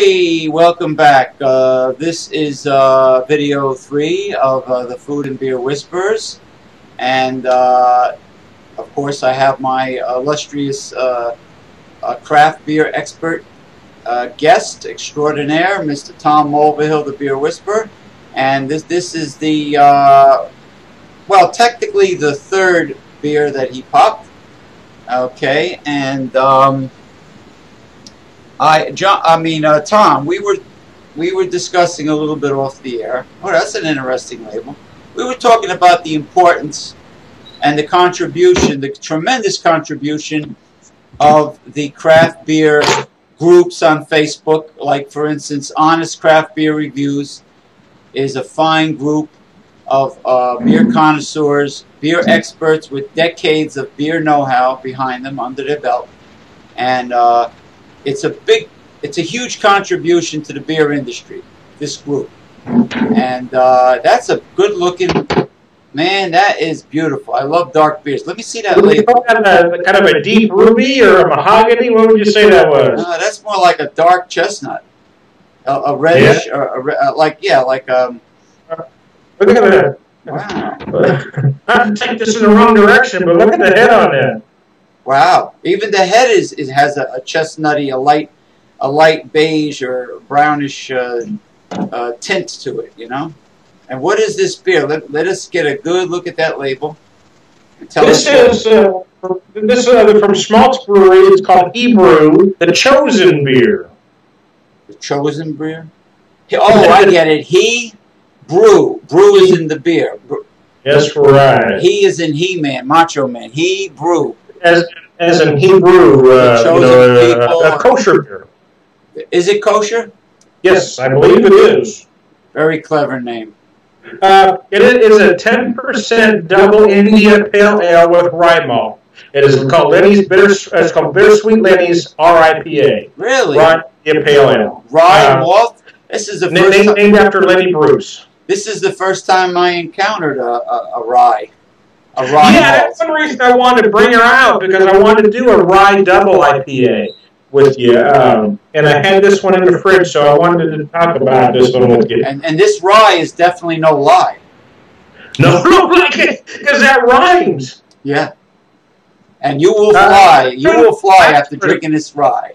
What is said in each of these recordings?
Hey, welcome back. This is video 3 of the Food and Beer Whispers, and of course I have my illustrious craft beer expert guest extraordinaire, Mr. Tom Mulvihill, the Beer Whisperer, and this is the well, technically the third beer that he popped. Okay, and Tom, we were discussing a little bit off the air. Oh, that's an interesting label. We were talking about the importance and the contribution, the tremendous contribution of the craft beer groups on Facebook. Like, for instance, Honest Craft Beer Reviews is a fine group of beer connoisseurs, beer experts with decades of beer know-how behind them under their belt, and it's a huge contribution to the beer industry, this group. And that's a good-looking, man, that is beautiful. I love dark beers. Let me see that label. Kind of a deep ruby or a mahogany? What would you say that was? That's more like a dark chestnut. A reddish, yeah. Look at that. Wow. Not to take this in the wrong direction, but look at the head on that. Wow. Even the head has a chestnutty, a light beige or brownish tint to it, you know. And what is this beer? Let us get a good look at that label. This is from Schmaltz Brewery. It's called Hebrew, the Chosen Beer. The Chosen Beer? Oh, I get it. Brew is in the beer. That's right. He is in He-Man, Macho Man. He brew. As in Hebrew, a kosher beer. Is it kosher? Yes, I believe it is. Very clever name. It is a 10% double India Pale Ale with rye malt. It is called Lenny's It's called Bittersweet Lenny's RIPA. Really? Rye India Pale Ale. Rye malt. This is the first named after Lenny Bruce. This is the first time I encountered a rye. Yeah, that's one reason I wanted to bring her out, because I wanted to do a rye double IPA with you. And I had this one in the fridge, so I wanted to talk about this one with you. And this rye is definitely no lie. No, because that rhymes. Yeah. And you will fly. You will fly after drinking this rye.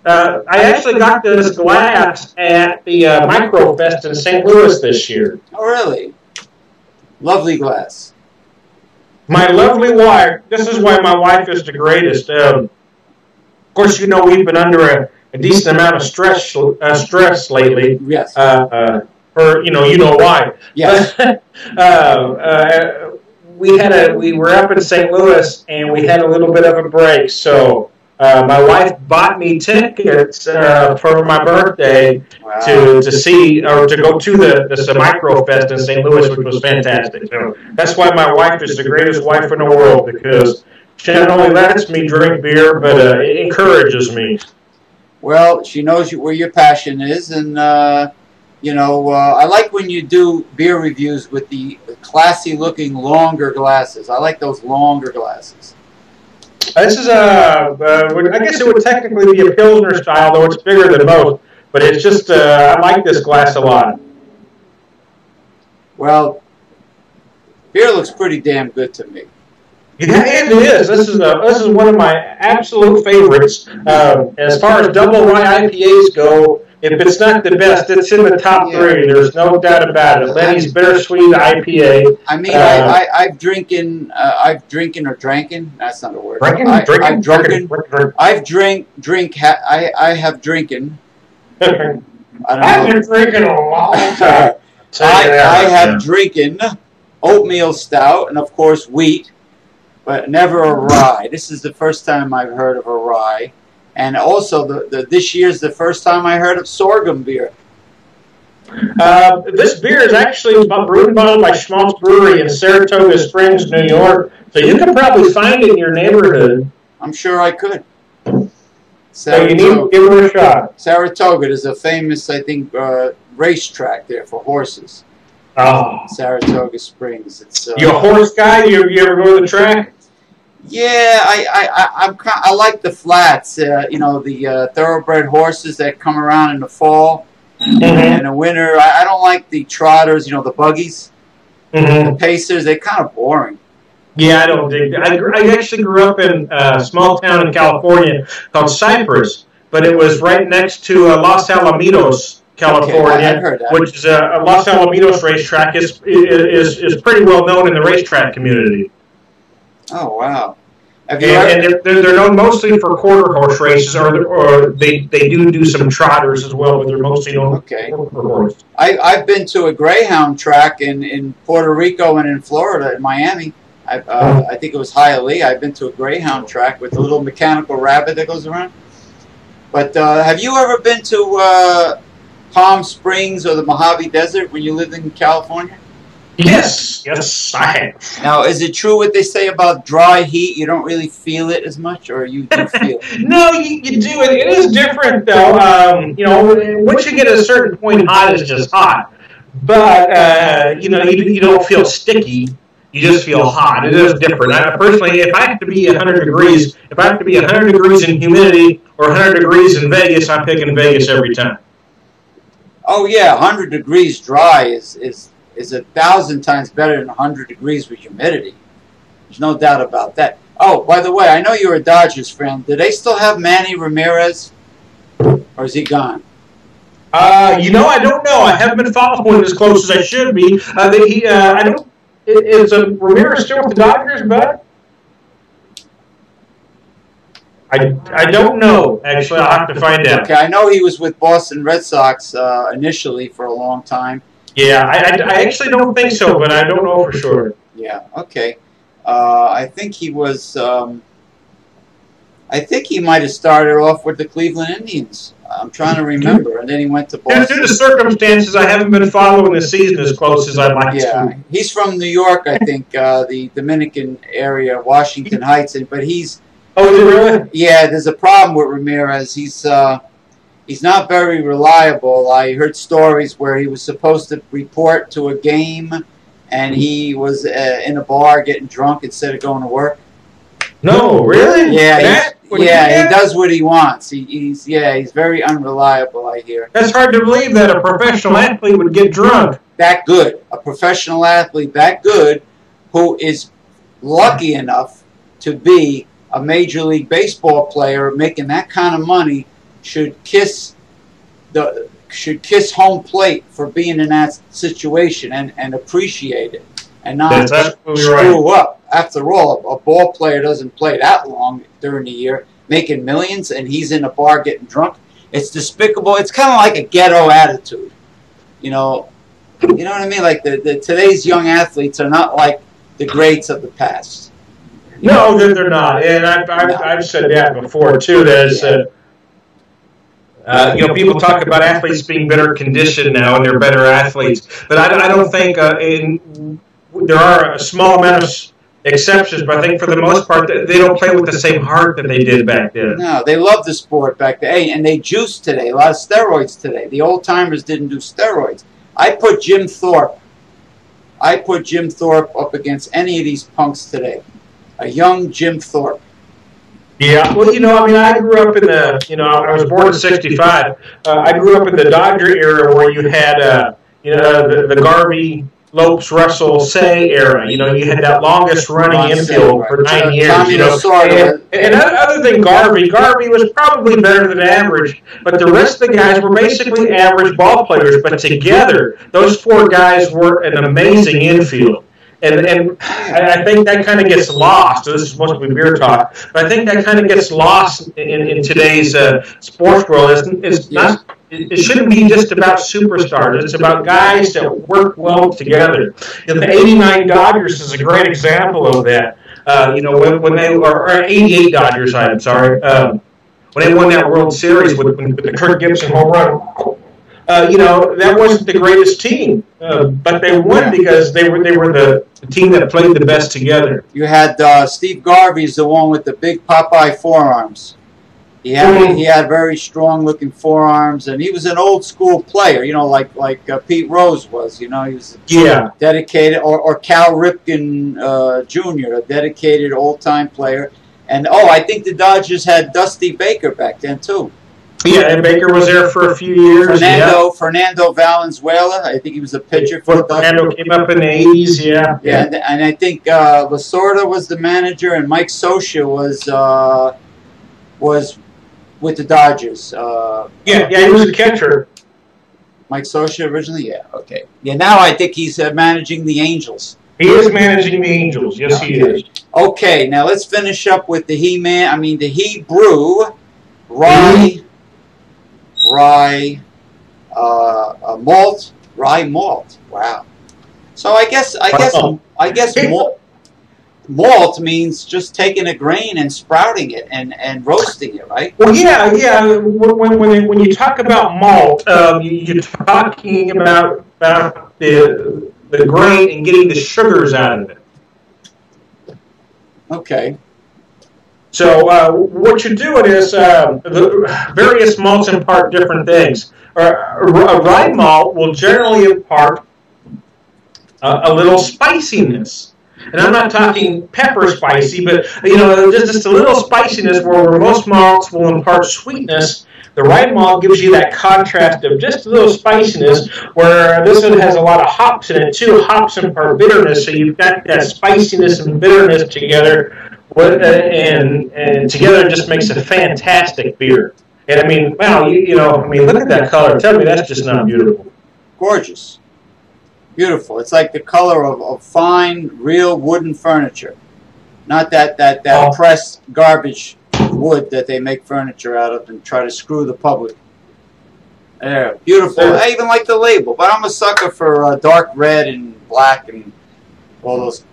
I actually got this glass at the Microfest in St. Louis this year. Oh, really? Lovely glass. My lovely wife. This is why my wife is the greatest. Of course, you know we've been under a decent amount of stress lately. Yes. For you know why. Yes. We were up in St. Louis and we had a little bit of a break, so. My wife bought me tickets for my birthday to see or to go to the Microfest in St. Louis, which was fantastic. So that's why my wife is the greatest wife in the world, because she not only lets me drink beer, but it encourages me. Well, she knows where your passion is, and I like when you do beer reviews with the classy-looking longer glasses. I like those longer glasses. This is I guess it would technically be a Pilsner style, though it's bigger than most. But it's just, I like this glass a lot. Well, beer looks pretty damn good to me. Yeah, it is. This is one of my absolute favorites. As far as double rye IPAs go, if it's not the best, it's in the top 3. There's no doubt about it. Lenny's Bittersweet IPA. I mean, I've drinking. Or drinking. That's not a word. I have drinking. I've been drinking a long time. I have drinking oatmeal stout and of course wheat, but never a rye. This is the first time I've heard of a rye. And also, this year's the first time I heard of sorghum beer. This beer is actually brewed and bottled by Schmaltz Brewery in Saratoga Springs, New York. So you can probably find it in your neighborhood. I'm sure I could. So you need to give it a shot. Saratoga is a famous, I think, racetrack there for horses. Oh. Saratoga Springs. It's, you a horse guy? You ever go to the track? Yeah, I like the flats. You know, the thoroughbred horses that come around in the fall and the winter. I don't like the trotters. You know, the buggies, the pacers. They're kind of boring. Yeah, I don't dig that. I actually grew up in a small town in California called Cypress, but it was right next to Los Alamitos, California, okay, which is a Los Alamitos racetrack is pretty well known in the racetrack community. Oh, wow. And they're known mostly for quarter horse races, or they do some trotters as well, but they're mostly known for horse. I've been to a greyhound track in Puerto Rico and in Florida, in Miami. I think it was Hialeah. I've been to a greyhound track with a little mechanical rabbit that goes around. But have you ever been to Palm Springs or the Mojave Desert when you lived in California? Yes, I have. Now, is it true what they say about dry heat? You don't really feel it as much, or you do feel it? No, you do. It is different, though. You know, once you get a certain point, hot is just hot. But, you know, you don't feel sticky. You just feel hot. It is different. Personally, if I have to be 100 degrees, if I have to be 100 degrees in humidity or 100 degrees in Vegas, I'm picking Vegas every time. Oh, yeah, 100 degrees dry is 1,000 times better than 100 degrees with humidity. There's no doubt about that. Oh, by the way, I know you're a Dodgers fan. Do they still have Manny Ramirez, or is he gone? You know, I don't know. I haven't been following as close as I should be. I don't. Is Ramirez still with the Dodgers, bud? I don't know. Actually, I'll have to find out. Okay, I know he was with Boston Red Sox initially for a long time. Yeah, I actually don't think so, but I don't know for sure. Yeah, okay. I think he was. I think he might have started off with the Cleveland Indians. I'm trying to remember, and then he went to Boston. Due to circumstances, I haven't been following the season as close as I'd like to. Yeah, he's from New York, I think, the Dominican area, Washington Heights, but he's. Oh, is it really? Yeah, there's a problem with Ramirez. He's not very reliable. I heard stories where he was supposed to report to a game, and he was in a bar getting drunk instead of going to work. No, really? Yeah, he does what he wants. He's very unreliable, I hear. That's hard to believe that a professional athlete would get drunk. That good. A professional athlete that good who is lucky enough to be a Major League Baseball player making that kind of money should kiss home plate for being in that situation and appreciate it and not screw up. After all, a ball player doesn't play that long during the year, making millions, and he's in a bar getting drunk. It's despicable. It's kind of like a ghetto attitude. You know what I mean? Like today's young athletes are not like the greats of the past. No, they're not. And I've said that before too. That people talk about athletes being better conditioned now, and they're better athletes. But I don't think there are a small amount of exceptions, but I think for the most part, they don't play with the same heart that they did back then. No, they love the sport back then. Hey, and they juice today. A lot of steroids today. The old timers didn't do steroids. I put Jim Thorpe up against any of these punks today. A young Jim Thorpe. Yeah, well, I grew up in I was born in '65. I grew up in the Dodger era where you had, the Garvey, Lopes, Russell, Say era. You had that longest running infield for 9 years. And other than Garvey was probably better than average, but the rest of the guys were basically average ball players. But together, those four guys were an amazing infield. And I think that kind of gets lost. This is supposed to be beer talk, but I think that kind of gets lost in today's sports world. It shouldn't be just about superstars. It's about guys that work well together. The '89 Dodgers is a great example of that. When they were 88 Dodgers, I'm sorry, when they won that World Series with the Kirk Gibson home run. That wasn't the greatest team, but they won because they were the team that played the best together. You had Steve Garvey's the one with the big Popeye forearms. He had very strong looking forearms, and he was an old school player, you know, like Pete Rose was. You know, he was dedicated, or Cal Ripken Jr., a dedicated old time player. And I think the Dodgers had Dusty Baker back then too. Yeah, and Baker was there for a few years. Fernando Valenzuela, I think he was a pitcher for the Dodgers. Fernando came up in the 80s, yeah. And I think Lasorda was the manager, and Mike Scioscia was with the Dodgers. He was a catcher. Mike Scioscia originally? Yeah, okay. Yeah, now I think he's managing the Angels. He is managing the Angels, yes he is. Okay, now let's finish up with the the Hebrew, rye malt. Wow. So I guess malt means just taking a grain and sprouting it and roasting it, right? Well, yeah. When you talk about malt, you're talking about the grain and getting the sugars out of it. Okay. So what you're doing is the various malts impart different things. A rye malt will generally impart a little spiciness. And I'm not talking pepper spicy, but just a little spiciness where most malts will impart sweetness. The rye malt gives you that contrast of just a little spiciness, where this one has a lot of hops in it too. Hops impart bitterness, so you've got that spiciness and bitterness together, and together it just makes a fantastic beer. And I mean, wow, look at that color. Tell me that's just not beautiful. Gorgeous. Beautiful. It's like the color of fine, real wooden furniture. Not that pressed garbage wood that they make furniture out of and try to screw the public. Yeah, beautiful. I even like the label, but I'm a sucker for dark red and black and all those,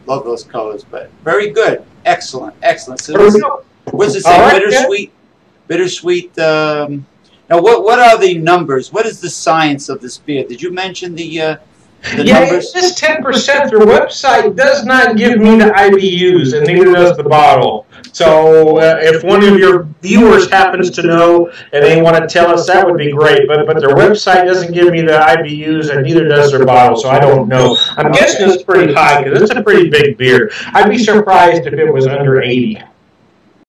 love those colors. But very good. Excellent. So what's it say? Right, bittersweet. Now, what are the numbers? What is the science of this beer? Did you mention the numbers? It's 10%. Their website does not give me the IBUs, and neither does the bottle. So if one of your viewers happens to know and they want to tell us, that would be great. But their website doesn't give me the IBUs, and neither does their bottle, so I don't know. I'm guessing it's pretty high because it's a pretty big beer. I'd be surprised if it was under 80.